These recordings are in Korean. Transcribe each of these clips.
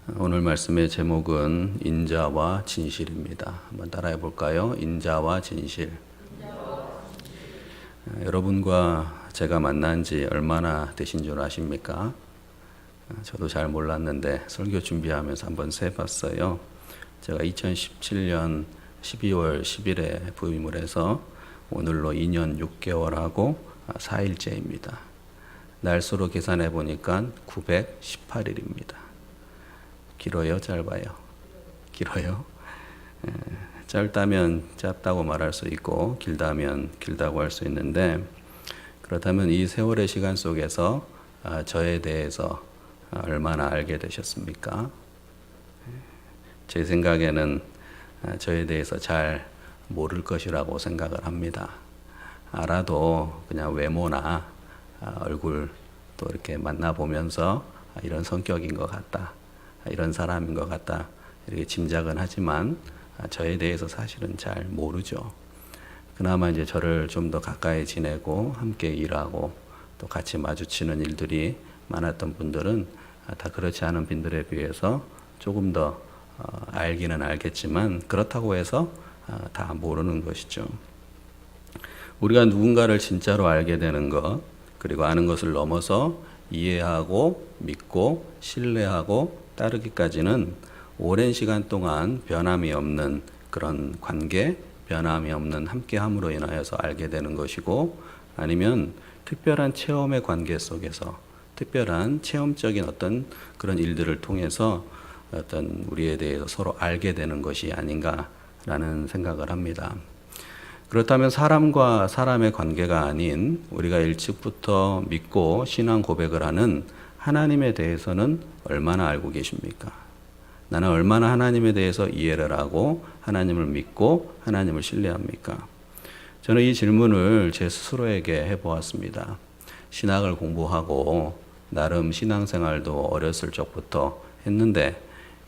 오늘 말씀의 제목은 인자와 진실입니다. 한번 따라해 볼까요? 인자와 진실. 여러분과 제가 만난 지 얼마나 되신 줄 아십니까? 저도 잘 몰랐는데 설교 준비하면서 한번 세봤어요. 제가 2017년 12월 10일에 부임을 해서 오늘로 2년 6개월하고 4일째입니다. 날수로 계산해 보니까 918일입니다. 길어요? 짧아요? 길어요? 짧다면 짧다고 말할 수 있고 길다면 길다고 할 수 있는데, 그렇다면 이 세월의 시간 속에서 저에 대해서 얼마나 알게 되셨습니까? 제 생각에는 저에 대해서 잘 모를 것이라고 생각을 합니다. 알아도 그냥 외모나 얼굴 또 이렇게 만나보면서 이런 성격인 것 같다, 이런 사람인 것 같다, 이렇게 짐작은 하지만 저에 대해서 사실은 잘 모르죠. 그나마 이제 저를 좀 더 가까이 지내고 함께 일하고 또 같이 마주치는 일들이 많았던 분들은 다 그렇지 않은 분들에 비해서 조금 더 알기는 알겠지만, 그렇다고 해서 다 모르는 것이죠. 우리가 누군가를 진짜로 알게 되는 것, 그리고 아는 것을 넘어서 이해하고 믿고 신뢰하고 따르기까지는 오랜 시간 동안 변함이 없는 그런 관계, 변함이 없는 함께함으로 인하여서 알게 되는 것이고, 아니면 특별한 체험의 관계 속에서 특별한 체험적인 어떤 그런 일들을 통해서 어떤 우리에 대해서 서로 알게 되는 것이 아닌가라는 생각을 합니다. 그렇다면 사람과 사람의 관계가 아닌 우리가 일찍부터 믿고 신앙 고백을 하는 하나님에 대해서는 얼마나 알고 계십니까? 나는 얼마나 하나님에 대해서 이해를 하고 하나님을 믿고 하나님을 신뢰합니까? 저는 이 질문을 제 스스로에게 해보았습니다. 신학을 공부하고 나름 신앙생활도 어렸을 적부터 했는데,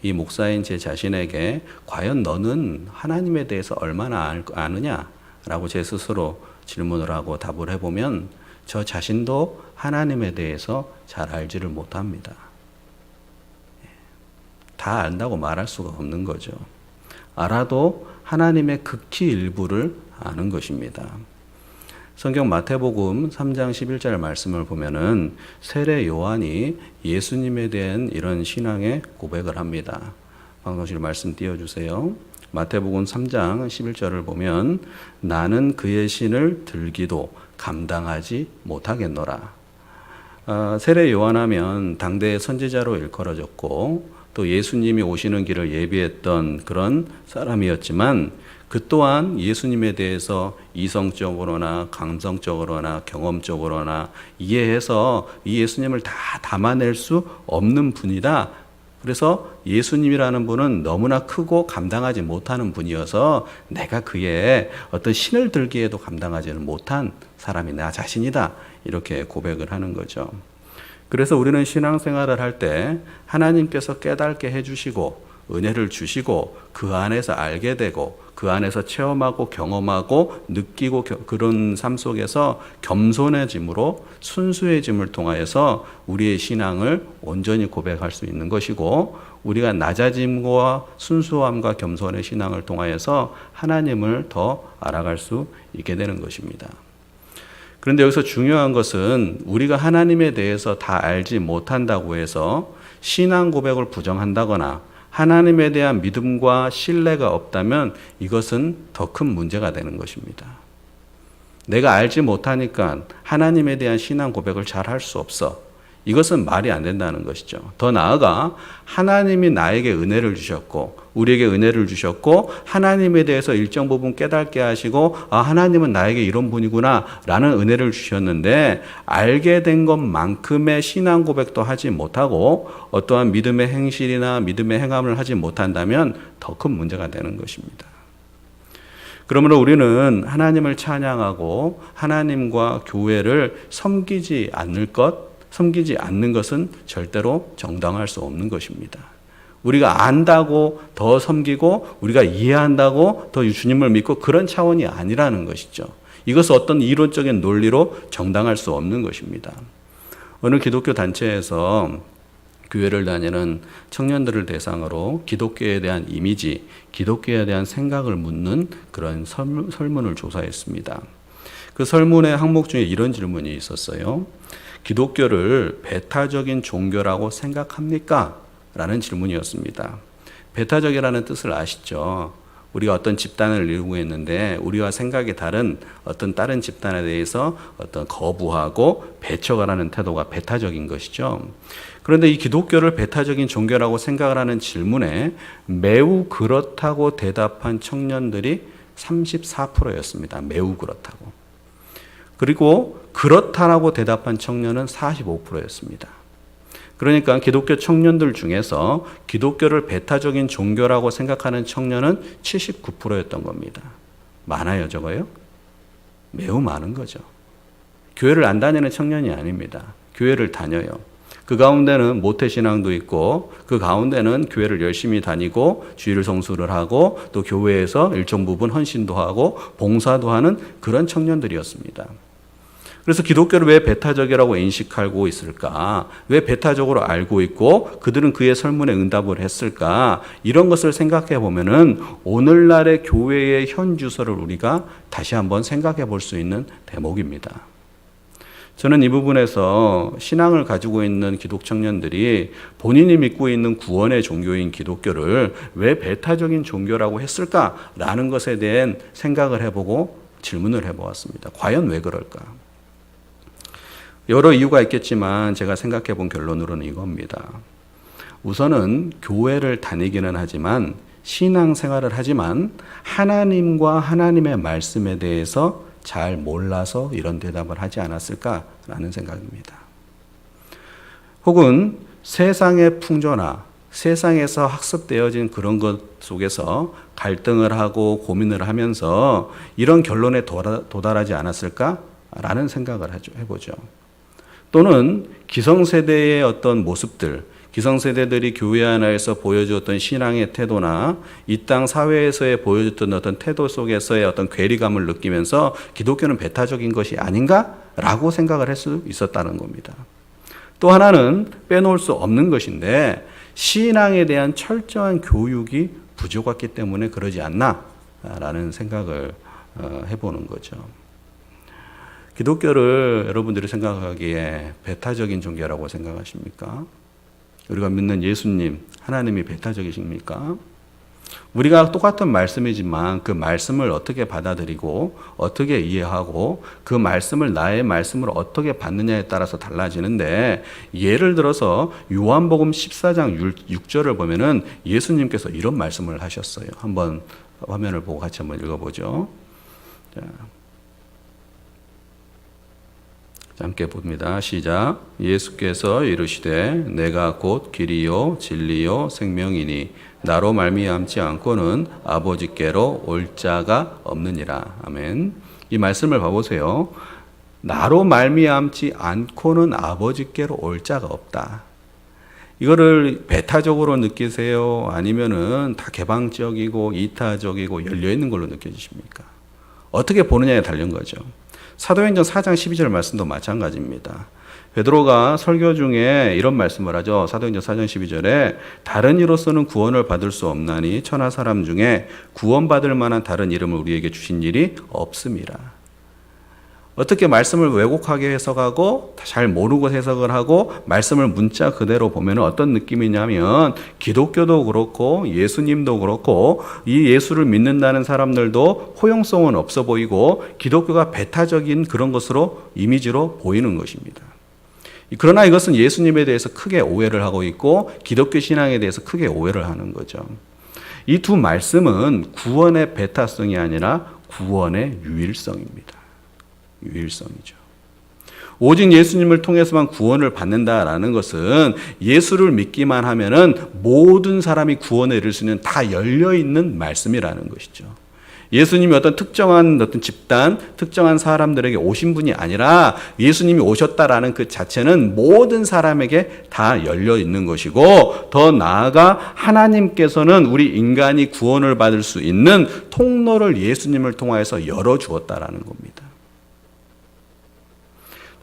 이 목사인 제 자신에게 과연 너는 하나님에 대해서 얼마나 아느냐? 라고 제 스스로 질문을 하고 답을 해보면 저 자신도 하나님에 대해서 잘 알지를 못합니다. 다 안다고 말할 수가 없는 거죠. 알아도 하나님의 극히 일부를 아는 것입니다. 성경 마태복음 3장 11절 말씀을 보면은 세례 요한이 예수님에 대한 이런 신앙의 고백을 합니다. 방송실 말씀 띄워주세요. 마태복음 3장 11절을 보면 나는 그의 신을 들기도 감당하지 못하겠노라. 세례 요한하면 당대의 선지자로 일컬어졌고 또 예수님이 오시는 길을 예비했던 그런 사람이었지만, 그 또한 예수님에 대해서 이성적으로나 감성적으로나 경험적으로나 이해해서 이 예수님을 다 담아낼 수 없는 분이다. 그래서 예수님이라는 분은 너무나 크고 감당하지 못하는 분이어서 내가 그의 어떤 신을 들기에도 감당하지는 못한 사람이 나 자신이다, 이렇게 고백을 하는 거죠. 그래서 우리는 신앙생활을 할 때 하나님께서 깨닫게 해주시고 은혜를 주시고 그 안에서 알게 되고 그 안에서 체험하고 경험하고 느끼고 그런 삶 속에서 겸손해짐으로 순수해짐을 통하여서 우리의 신앙을 온전히 고백할 수 있는 것이고, 우리가 낮아짐과 순수함과 겸손의 신앙을 통하여서 하나님을 더 알아갈 수 있게 되는 것입니다. 그런데 여기서 중요한 것은 우리가 하나님에 대해서 다 알지 못한다고 해서 신앙 고백을 부정한다거나 하나님에 대한 믿음과 신뢰가 없다면 이것은 더 큰 문제가 되는 것입니다. 내가 알지 못하니까 하나님에 대한 신앙 고백을 잘 할 수 없어. 이것은 말이 안 된다는 것이죠. 더 나아가 하나님이 나에게 은혜를 주셨고 우리에게 은혜를 주셨고 하나님에 대해서 일정 부분 깨닫게 하시고 하나님은 나에게 이런 분이구나 라는 은혜를 주셨는데, 알게 된 것만큼의 신앙 고백도 하지 못하고 어떠한 믿음의 행실이나 믿음의 행함을 하지 못한다면 더 큰 문제가 되는 것입니다. 그러므로 우리는 하나님을 찬양하고 하나님과 교회를 섬기지 않는 것은 절대로 정당할 수 없는 것입니다. 우리가 안다고 더 섬기고 우리가 이해한다고 더 주님을 믿고 그런 차원이 아니라는 것이죠. 이것은 어떤 이론적인 논리로 정당할 수 없는 것입니다. 어느 기독교 단체에서 교회를 다니는 청년들을 대상으로 기독교에 대한 이미지, 기독교에 대한 생각을 묻는 그런 설문을 조사했습니다. 그 설문의 항목 중에 이런 질문이 있었어요. 기독교를 배타적인 종교라고 생각합니까? 라는 질문이었습니다. 배타적이라는 뜻을 아시죠? 우리가 어떤 집단을 이루고 있는데 우리와 생각이 다른 어떤 다른 집단에 대해서 어떤 거부하고 배척하는 태도가 배타적인 것이죠. 그런데 이 기독교를 배타적인 종교라고 생각을 하는 질문에 매우 그렇다고 대답한 청년들이 34%였습니다. 매우 그렇다고. 그리고 그렇다라고 대답한 청년은 45%였습니다. 그러니까 기독교 청년들 중에서 기독교를 배타적인 종교라고 생각하는 청년은 79%였던 겁니다. 많아요, 저거요? 매우 많은 거죠. 교회를 안 다니는 청년이 아닙니다. 교회를 다녀요. 그 가운데는 모태신앙도 있고 그 가운데는 교회를 열심히 다니고 주일 성수를 하고 또 교회에서 일정 부분 헌신도 하고 봉사도 하는 그런 청년들이었습니다. 그래서 기독교를 왜 배타적이라고 인식하고 있을까? 왜 배타적으로 알고 있고 그들은 그의 설문에 응답을 했을까? 이런 것을 생각해 보면은 오늘날의 교회의 현 주소를 우리가 다시 한번 생각해 볼 수 있는 대목입니다. 저는 이 부분에서 신앙을 가지고 있는 기독 청년들이 본인이 믿고 있는 구원의 종교인 기독교를 왜 배타적인 종교라고 했을까라는 것에 대한 생각을 해보고 질문을 해보았습니다. 과연 왜 그럴까? 여러 이유가 있겠지만 제가 생각해 본 결론으로는 이겁니다. 우선은 교회를 다니기는 하지만 신앙생활을 하지만 하나님과 하나님의 말씀에 대해서 잘 몰라서 이런 대답을 하지 않았을까라는 생각입니다. 혹은 세상의 풍조나 세상에서 학습되어진 그런 것 속에서 갈등을 하고 고민을 하면서 이런 결론에 도달하지 않았을까라는 생각을 해보죠. 또는 기성세대의 어떤 모습들, 기성세대들이 교회 하나에서 보여주었던 신앙의 태도나 이 땅 사회에서의 보여줬던 어떤 태도 속에서의 어떤 괴리감을 느끼면서 기독교는 배타적인 것이 아닌가라고 생각을 할 수 있었다는 겁니다. 또 하나는 빼놓을 수 없는 것인데 신앙에 대한 철저한 교육이 부족했기 때문에 그러지 않나라는 생각을 해보는 거죠. 기독교를 여러분들이 생각하기에 배타적인 종교라고 생각하십니까? 우리가 믿는 예수님, 하나님이 배타적이십니까? 우리가 똑같은 말씀이지만 그 말씀을 어떻게 받아들이고 어떻게 이해하고 그 말씀을 나의 말씀으로 어떻게 받느냐에 따라서 달라지는데 예를 들어서 요한복음 14장 6절을 보면은 예수님께서 이런 말씀을 하셨어요. 한번 화면을 보고 같이 한번 읽어보죠. 자. 함께 봅니다. 시작. 예수께서 이르시되 내가 곧 길이요 진리요 생명이니 나로 말미암지 않고는 아버지께로 올 자가 없느니라. 아멘. 이 말씀을 봐보세요. 나로 말미암지 않고는 아버지께로 올 자가 없다. 이거를 배타적으로 느끼세요? 아니면은 다 개방적이고 이타적이고 열려있는 걸로 느껴지십니까? 어떻게 보느냐에 달린 거죠. 사도행전 4장 12절 말씀도 마찬가지입니다. 베드로가 설교 중에 이런 말씀을 하죠. 사도행전 4장 12절에 다른 이로서는 구원을 받을 수 없나니 천하 사람 중에 구원받을 만한 다른 이름을 우리에게 주신 일이 없음이라. 어떻게 말씀을 왜곡하게 해석하고 잘 모르고 해석을 하고 말씀을 문자 그대로 보면 어떤 느낌이냐면 기독교도 그렇고 예수님도 그렇고 이 예수를 믿는다는 사람들도 호용성은 없어 보이고 기독교가 배타적인 그런 것으로 이미지로 보이는 것입니다. 그러나 이것은 예수님에 대해서 크게 오해를 하고 있고 기독교 신앙에 대해서 크게 오해를 하는 거죠. 이 두 말씀은 구원의 배타성이 아니라 구원의 유일성입니다. 유일성이죠. 오직 예수님을 통해서만 구원을 받는다라는 것은 예수를 믿기만 하면은 모든 사람이 구원에 이를 수 있는 다 열려 있는 말씀이라는 것이죠. 예수님이 어떤 특정한 어떤 집단, 특정한 사람들에게 오신 분이 아니라 예수님이 오셨다라는 그 자체는 모든 사람에게 다 열려 있는 것이고 더 나아가 하나님께서는 우리 인간이 구원을 받을 수 있는 통로를 예수님을 통하여서 열어 주었다라는 겁니다.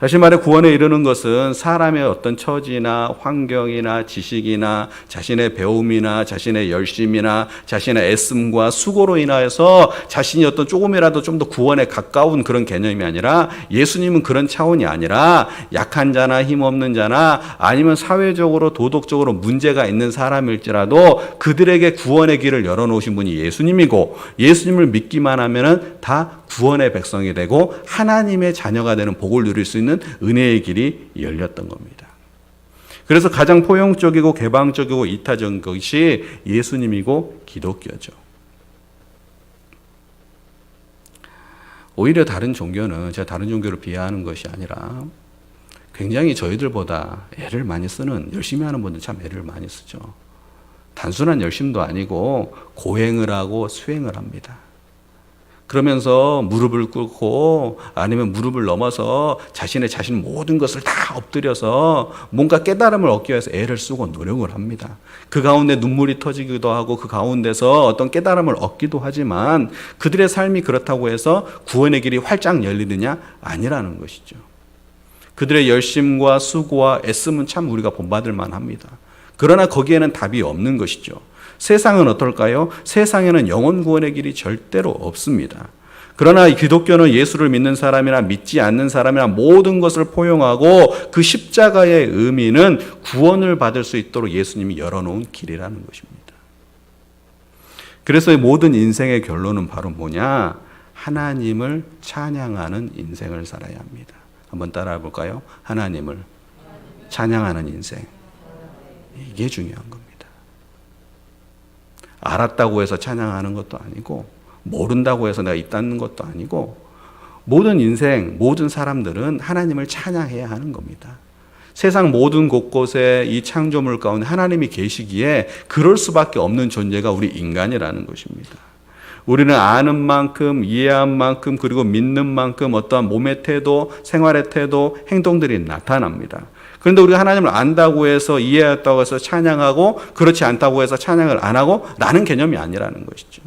다시 말해 구원에 이르는 것은 사람의 어떤 처지나 환경이나 지식이나 자신의 배움이나 자신의 열심이나 자신의 애씀과 수고로 인하여서 자신이 어떤 조금이라도 좀 더 구원에 가까운 그런 개념이 아니라, 예수님은 그런 차원이 아니라 약한 자나 힘없는 자나 아니면 사회적으로 도덕적으로 문제가 있는 사람일지라도 그들에게 구원의 길을 열어놓으신 분이 예수님이고, 예수님을 믿기만 하면은 다 구원의 백성이 되고 하나님의 자녀가 되는 복을 누릴 수 있는 은혜의 길이 열렸던 겁니다. 그래서 가장 포용적이고 개방적이고 이타적인 것이 예수님이고 기독교죠. 오히려 다른 종교는, 제가 다른 종교를 비하하는 것이 아니라 굉장히 저희들보다 애를 많이 쓰는, 열심히 하는 분들 참 애를 많이 쓰죠. 단순한 열심도 아니고 고행을 하고 수행을 합니다. 그러면서 무릎을 꿇고 아니면 무릎을 넘어서 자신 모든 것을 다 엎드려서 뭔가 깨달음을 얻기 위해서 애를 쓰고 노력을 합니다. 그 가운데 눈물이 터지기도 하고 그 가운데서 어떤 깨달음을 얻기도 하지만 그들의 삶이 그렇다고 해서 구원의 길이 활짝 열리느냐? 아니라는 것이죠. 그들의 열심과 수고와 애씀은 참 우리가 본받을 만합니다. 그러나 거기에는 답이 없는 것이죠. 세상은 어떨까요? 세상에는 영혼 구원의 길이 절대로 없습니다. 그러나 기독교는 예수를 믿는 사람이나 믿지 않는 사람이나 모든 것을 포용하고 그 십자가의 의미는 구원을 받을 수 있도록 예수님이 열어놓은 길이라는 것입니다. 그래서 모든 인생의 결론은 바로 뭐냐? 하나님을 찬양하는 인생을 살아야 합니다. 한번 따라해 볼까요? 하나님을 찬양하는 인생. 이게 중요한 겁니다. 알았다고 해서 찬양하는 것도 아니고, 모른다고 해서 내가 있다는 것도 아니고, 모든 인생, 모든 사람들은 하나님을 찬양해야 하는 겁니다. 세상 모든 곳곳에 이 창조물 가운데 하나님이 계시기에 그럴 수밖에 없는 존재가 우리 인간이라는 것입니다. 우리는 아는 만큼, 이해한 만큼, 그리고 믿는 만큼 어떠한 몸의 태도, 생활의 태도, 행동들이 나타납니다. 그런데 우리가 하나님을 안다고 해서, 이해했다고 해서 찬양하고, 그렇지 않다고 해서 찬양을 안 하고 라는 개념이 아니라는 것이죠.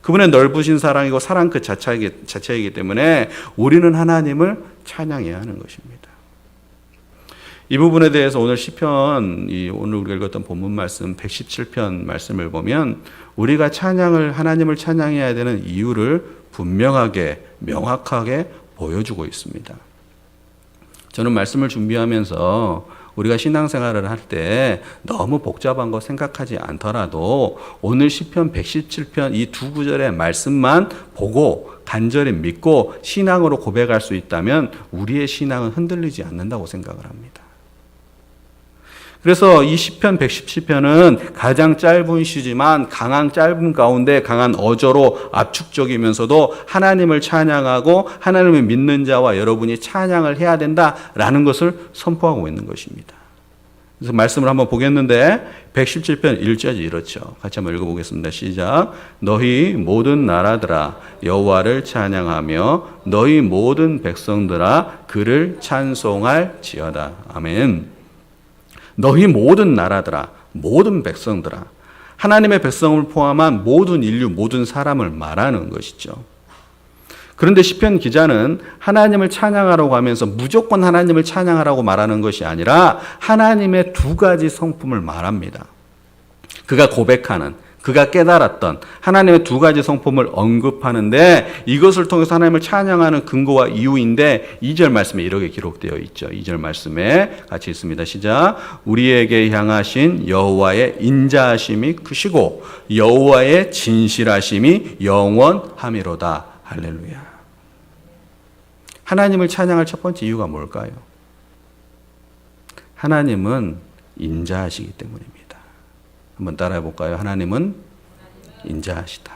그분의 넓으신 사랑이고 사랑 그 자체이기 때문에 우리는 하나님을 찬양해야 하는 것입니다. 이 부분에 대해서 오늘 시편, 오늘 우리가 읽었던 본문 말씀 117편 말씀을 보면 우리가 하나님을 찬양해야 되는 이유를 분명하게, 명확하게 보여주고 있습니다. 저는 말씀을 준비하면서 우리가 신앙생활을 할 때 너무 복잡한 거 생각하지 않더라도 오늘 시편 117편 이 두 구절의 말씀만 보고 간절히 믿고 신앙으로 고백할 수 있다면 우리의 신앙은 흔들리지 않는다고 생각을 합니다. 그래서 이 시편 117편은 가장 짧은 시지만 강한 짧은 가운데 강한 어조로 압축적이면서도 하나님을 찬양하고 하나님을 믿는 자와 여러분이 찬양을 해야 된다라는 것을 선포하고 있는 것입니다. 그래서 말씀을 한번 보겠는데 117편 1절이 이렇죠. 같이 한번 읽어보겠습니다. 시작. 너희 모든 나라들아 여호와를 찬양하며 너희 모든 백성들아 그를 찬송할지어다. 아멘. 너희 모든 나라들아, 모든 백성들아, 하나님의 백성을 포함한 모든 인류, 모든 사람을 말하는 것이죠. 그런데 시편 기자는 하나님을 찬양하라고 하면서 무조건 하나님을 찬양하라고 말하는 것이 아니라 하나님의 두 가지 성품을 말합니다. 그가 고백하는, 그가 깨달았던 하나님의 두 가지 성품을 언급하는데 이것을 통해서 하나님을 찬양하는 근거와 이유인데 2절 말씀에 이렇게 기록되어 있죠. 2절 말씀에 같이 있습니다. 시작. 우리에게 향하신 여호와의 인자하심이 크시고 여호와의 진실하심이 영원함이로다. 할렐루야. 하나님을 찬양할 첫 번째 이유가 뭘까요? 하나님은 인자하시기 때문입니다. 한번 따라해 볼까요? 하나님은 인자하시다.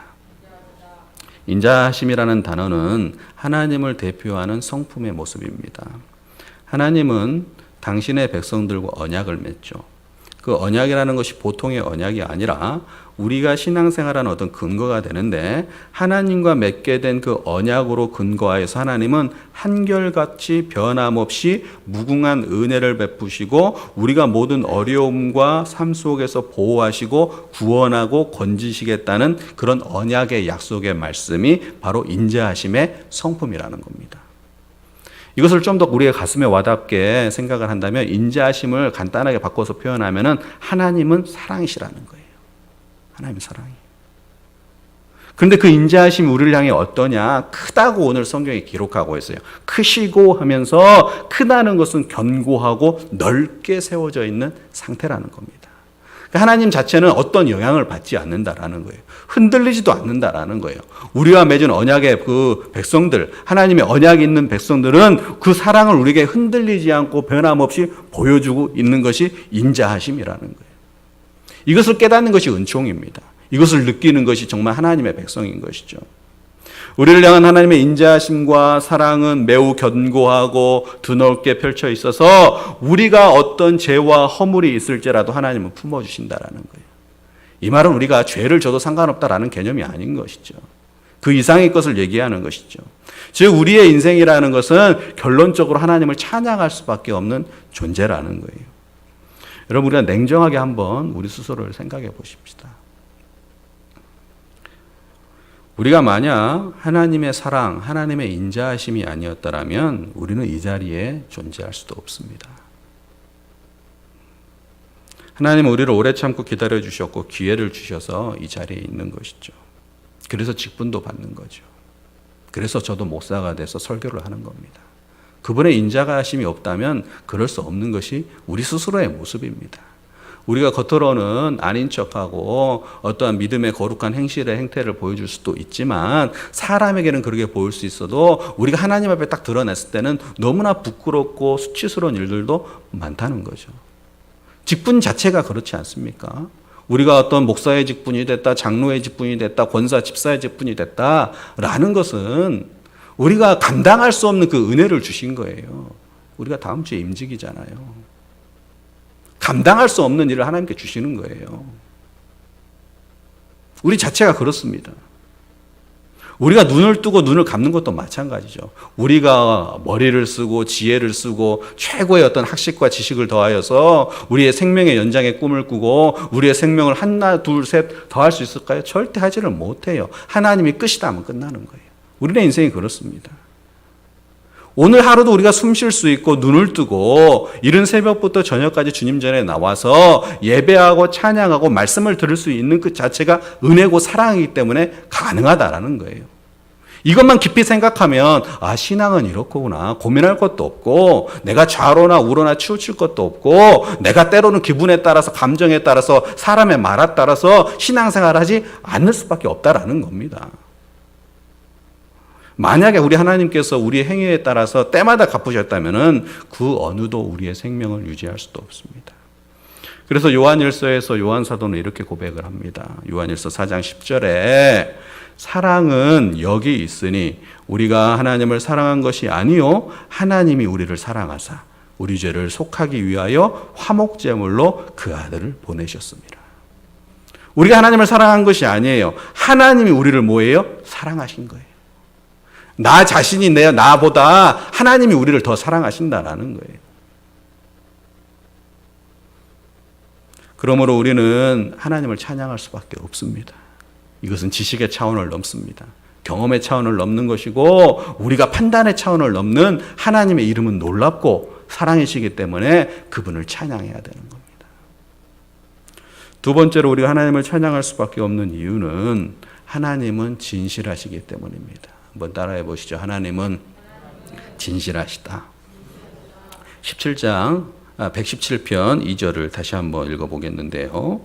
인자하심이라는 단어는 하나님을 대표하는 성품의 모습입니다. 하나님은 당신의 백성들과 언약을 맺죠. 그 언약이라는 것이 보통의 언약이 아니라 우리가 신앙생활하는 어떤 근거가 되는데 하나님과 맺게 된 그 언약으로 근거하여서 하나님은 한결같이 변함없이 무궁한 은혜를 베푸시고 우리가 모든 어려움과 삶 속에서 보호하시고 구원하고 건지시겠다는 그런 언약의 약속의 말씀이 바로 인자하심의 성품이라는 겁니다. 이것을 좀 더 우리의 가슴에 와닿게 생각을 한다면 인자하심을 간단하게 바꿔서 표현하면은 하나님은 사랑이시라는 거예요. 하나님은 사랑이. 그런데 그 인자하심이 우리를 향해 어떠냐? 크다고 오늘 성경에 기록하고 있어요. 크시고 하면서 크다는 것은 견고하고 넓게 세워져 있는 상태라는 겁니다. 하나님 자체는 어떤 영향을 받지 않는다라는 거예요. 흔들리지도 않는다라는 거예요. 우리와 맺은 언약의 그 백성들, 하나님의 언약이 있는 백성들은 그 사랑을 우리에게 흔들리지 않고 변함없이 보여주고 있는 것이 인자하심이라는 거예요. 이것을 깨닫는 것이 은총입니다. 이것을 느끼는 것이 정말 하나님의 백성인 것이죠. 우리를 향한 하나님의 인자하심과 사랑은 매우 견고하고 드넓게 펼쳐 있어서 우리가 어떤 죄와 허물이 있을지라도 하나님은 품어주신다라는 거예요. 이 말은 우리가 죄를 져도 상관없다라는 개념이 아닌 것이죠. 그 이상의 것을 얘기하는 것이죠. 즉 우리의 인생이라는 것은 결론적으로 하나님을 찬양할 수밖에 없는 존재라는 거예요. 여러분 우리가 냉정하게 한번 우리 스스로를 생각해 보십시다. 우리가 만약 하나님의 사랑, 하나님의 인자하심이 아니었다면 우리는 이 자리에 존재할 수도 없습니다. 하나님은 우리를 오래 참고 기다려 주셨고 기회를 주셔서 이 자리에 있는 것이죠. 그래서 직분도 받는 거죠. 그래서 저도 목사가 돼서 설교를 하는 겁니다. 그분의 인자하심이 없다면 그럴 수 없는 것이 우리 스스로의 모습입니다. 우리가 겉으로는 아닌 척하고 어떠한 믿음의 거룩한 행태를 보여줄 수도 있지만 사람에게는 그렇게 보일 수 있어도 우리가 하나님 앞에 딱 드러냈을 때는 너무나 부끄럽고 수치스러운 일들도 많다는 거죠. 직분 자체가 그렇지 않습니까? 우리가 어떤 목사의 직분이 됐다, 장로의 직분이 됐다, 권사, 집사의 직분이 됐다라는 것은 우리가 감당할 수 없는 그 은혜를 주신 거예요. 우리가 다음 주에 임직이잖아요. 감당할 수 없는 일을 하나님께 주시는 거예요. 우리 자체가 그렇습니다. 우리가 눈을 뜨고 눈을 감는 것도 마찬가지죠. 우리가 머리를 쓰고 지혜를 쓰고 최고의 어떤 학식과 지식을 더하여서 우리의 생명의 연장의 꿈을 꾸고 우리의 생명을 하나 둘 셋 더 할 수 있을까요? 절대 하지를 못해요. 하나님이 끝이다 하면 끝나는 거예요. 우리의 인생이 그렇습니다. 오늘 하루도 우리가 숨 쉴 수 있고 눈을 뜨고 이른 새벽부터 저녁까지 주님 전에 나와서 예배하고 찬양하고 말씀을 들을 수 있는 그 자체가 은혜고 사랑이기 때문에 가능하다라는 거예요. 이것만 깊이 생각하면 신앙은 이렇구나. 고민할 것도 없고 내가 좌로나 우로나 치우칠 것도 없고 내가 때로는 기분에 따라서 감정에 따라서 사람의 말에 따라서 신앙생활을 하지 않을 수밖에 없다라는 겁니다. 만약에 우리 하나님께서 우리의 행위에 따라서 때마다 갚으셨다면 그 어느도 우리의 생명을 유지할 수도 없습니다. 그래서 요한일서에서 요한사도는 이렇게 고백을 합니다. 요한일서 4장 10절에 사랑은 여기 있으니 우리가 하나님을 사랑한 것이 아니요 하나님이 우리를 사랑하사 우리 죄를 속하기 위하여 화목제물로 그 아들을 보내셨습니다. 우리가 하나님을 사랑한 것이 아니에요. 하나님이 우리를 뭐예요? 사랑하신 거예요. 나 자신이 나보다 하나님이 우리를 더 사랑하신다라는 거예요. 그러므로 우리는 하나님을 찬양할 수밖에 없습니다. 이것은 지식의 차원을 넘습니다. 경험의 차원을 넘는 것이고 우리가 판단의 차원을 넘는 하나님의 이름은 놀랍고 사랑이시기 때문에 그분을 찬양해야 되는 겁니다. 두 번째로 우리가 하나님을 찬양할 수밖에 없는 이유는 하나님은 진실하시기 때문입니다. 한번 따라해 보시죠. 하나님은 진실하시다. 117편 2절을 다시 한번 읽어보겠는데요.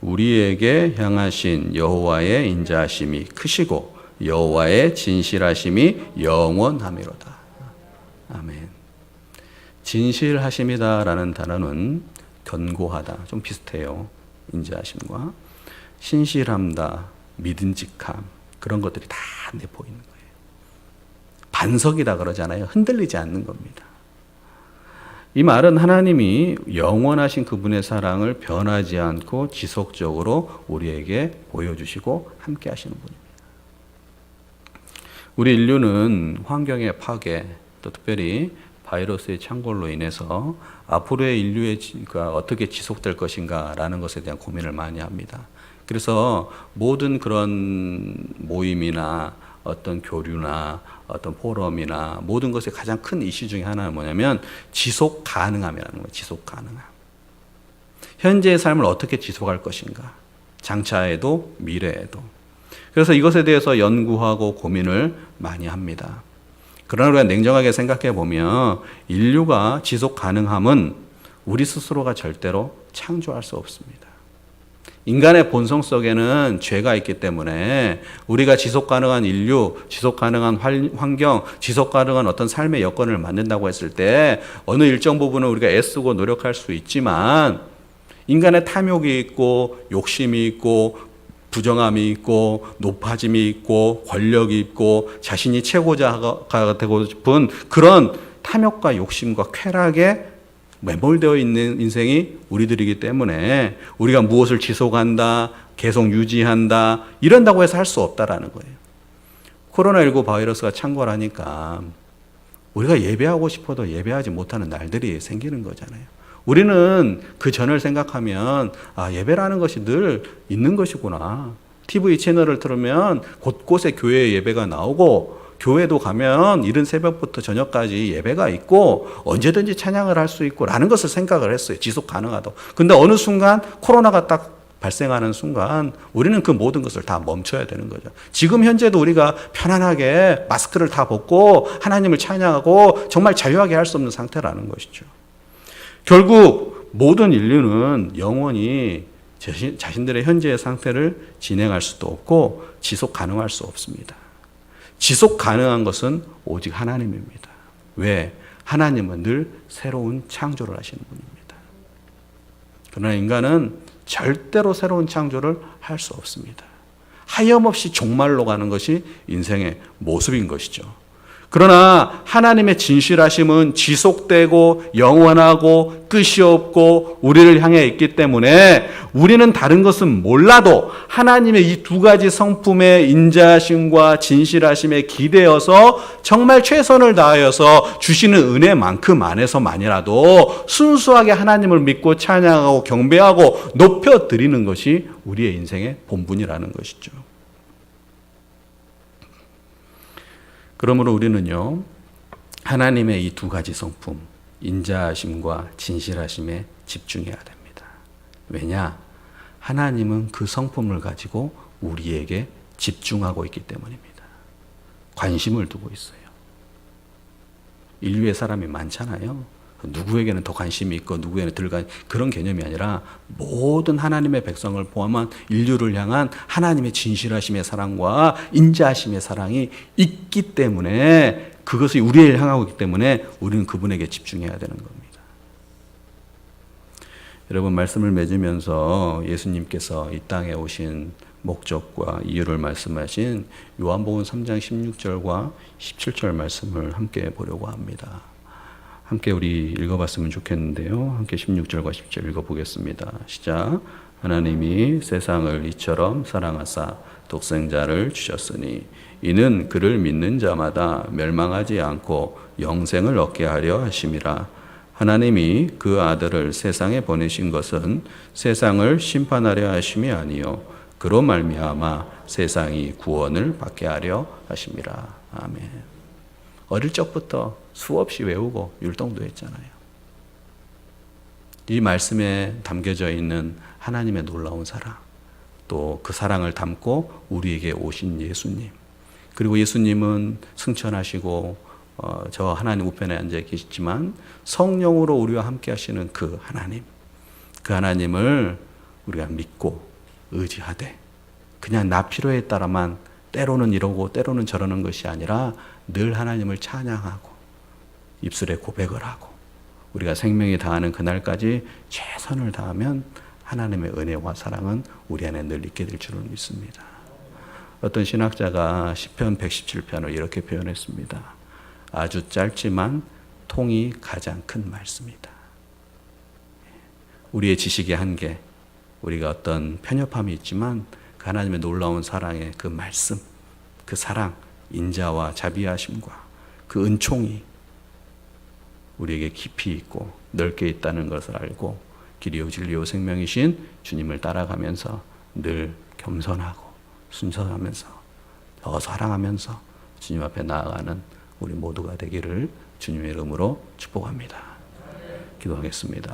우리에게 향하신 여호와의 인자하심이 크시고 여호와의 진실하심이 영원하미로다. 아멘. 진실하심이다라는 단어는 견고하다, 좀 비슷해요. 인자하심과 신실함다, 믿음직함, 그런 것들이 다 내포있는 거예요. 반석이다 그러잖아요. 흔들리지 않는 겁니다. 이 말은 하나님이 영원하신 그분의 사랑을 변하지 않고 지속적으로 우리에게 보여주시고 함께 하시는 분입니다. 우리 인류는 환경의 파괴, 또 특별히 바이러스의 창궐로 인해서 앞으로의 인류의 어떻게 지속될 것인가라는 것에 대한 고민을 많이 합니다. 그래서 모든 그런 모임이나 어떤 교류나 어떤 포럼이나 모든 것의 가장 큰 이슈 중에 하나는 뭐냐면 지속 가능함이라는 거예요. 지속 가능함. 현재의 삶을 어떻게 지속할 것인가. 장차에도 미래에도. 그래서 이것에 대해서 연구하고 고민을 많이 합니다. 그러나 우리가 냉정하게 생각해 보면 인류가 지속 가능함은 우리 스스로가 절대로 창조할 수 없습니다. 인간의 본성 속에는 죄가 있기 때문에 우리가 지속 가능한 인류, 지속 가능한 환경, 지속 가능한 어떤 삶의 여건을 만든다고 했을 때 어느 일정 부분은 우리가 애쓰고 노력할 수 있지만 인간의 탐욕이 있고 욕심이 있고 부정함이 있고 높아짐이 있고 권력이 있고 자신이 최고자가 되고 싶은 그런 탐욕과 욕심과 쾌락에 매몰되어 있는 인생이 우리들이기 때문에 우리가 무엇을 지속한다, 계속 유지한다 이런다고 해서 할 수 없다라는 거예요. 코로나19 바이러스가 창궐하니까 우리가 예배하고 싶어도 예배하지 못하는 날들이 생기는 거잖아요. 우리는 그 전을 생각하면 예배라는 것이 늘 있는 것이구나. TV 채널을 틀으면 곳곳에 교회 예배가 나오고 교회도 가면 이른 새벽부터 저녁까지 예배가 있고 언제든지 찬양을 할 수 있고 라는 것을 생각을 했어요. 지속 가능하다고. 근데 어느 순간 코로나가 딱 발생하는 순간 우리는 그 모든 것을 다 멈춰야 되는 거죠. 지금 현재도 우리가 편안하게 마스크를 다 벗고 하나님을 찬양하고 정말 자유하게 할 수 없는 상태라는 것이죠. 결국 모든 인류는 영원히 자신들의 현재의 상태를 진행할 수도 없고 지속 가능할 수 없습니다. 지속 가능한 것은 오직 하나님입니다. 왜? 하나님은 늘 새로운 창조를 하시는 분입니다. 그러나 인간은 절대로 새로운 창조를 할 수 없습니다. 하염없이 종말로 가는 것이 인생의 모습인 것이죠. 그러나 하나님의 진실하심은 지속되고 영원하고 끝이 없고 우리를 향해 있기 때문에 우리는 다른 것은 몰라도 하나님의 이 두 가지 성품의 인자하심과 진실하심에 기대어서 정말 최선을 다하여서 주시는 은혜만큼 안에서만이라도 순수하게 하나님을 믿고 찬양하고 경배하고 높여드리는 것이 우리의 인생의 본분이라는 것이죠. 그러므로 우리는요, 하나님의 이 두 가지 성품, 인자하심과 진실하심에 집중해야 됩니다. 왜냐? 하나님은 그 성품을 가지고 우리에게 집중하고 있기 때문입니다. 관심을 두고 있어요. 인류의 사람이 많잖아요. 누구에게는 더 관심이 있고 누구에게는 덜 그런 개념이 아니라 모든 하나님의 백성을 포함한 인류를 향한 하나님의 진실하심의 사랑과 인자하심의 사랑이 있기 때문에 그것이 우리를 향하고 있기 때문에 우리는 그분에게 집중해야 되는 겁니다. 여러분 말씀을 맺으면서 예수님께서 이 땅에 오신 목적과 이유를 말씀하신 요한복음 3장 16절과 17절 말씀을 함께 보려고 합니다. 함께 우리 읽어봤으면 좋겠는데요. 함께 16절과 17절 읽어보겠습니다. 시작. 하나님이 세상을 이처럼 사랑하사 독생자를 주셨으니 이는 그를 믿는 자마다 멸망하지 않고 영생을 얻게 하려 하심이라. 하나님이 그 아들을 세상에 보내신 것은 세상을 심판하려 하심이 아니요 그로 말미암아 세상이 구원을 받게 하려 하심이라. 아멘. 어릴 적부터 수없이 외우고 율동도 했잖아요. 이 말씀에 담겨져 있는 하나님의 놀라운 사랑, 또 그 사랑을 담고 우리에게 오신 예수님, 그리고 예수님은 승천하시고 저 하나님 우편에 앉아 계시지만 성령으로 우리와 함께 하시는 그 하나님, 그 하나님을 우리가 믿고 의지하되 그냥 나 필요에 따라만 때로는 이러고 때로는 저러는 것이 아니라 늘 하나님을 찬양하고 입술에 고백을 하고 우리가 생명이 다하는 그날까지 최선을 다하면 하나님의 은혜와 사랑은 우리 안에 늘 있게 될 줄을 믿습니다. 어떤 신학자가 시편 117편을 이렇게 표현했습니다. 아주 짧지만 통이 가장 큰 말씀이다. 우리의 지식의 한계, 우리가 어떤 편협함이 있지만 그 하나님의 놀라운 사랑의 그 말씀, 그 사랑, 인자와 자비하심과 그 은총이 우리에게 깊이 있고 넓게 있다는 것을 알고 길이요 진리요 생명이신 주님을 따라가면서 늘 겸손하고 순전하면서 더 사랑하면서 주님 앞에 나아가는 우리 모두가 되기를 주님의 이름으로 축복합니다. 기도하겠습니다.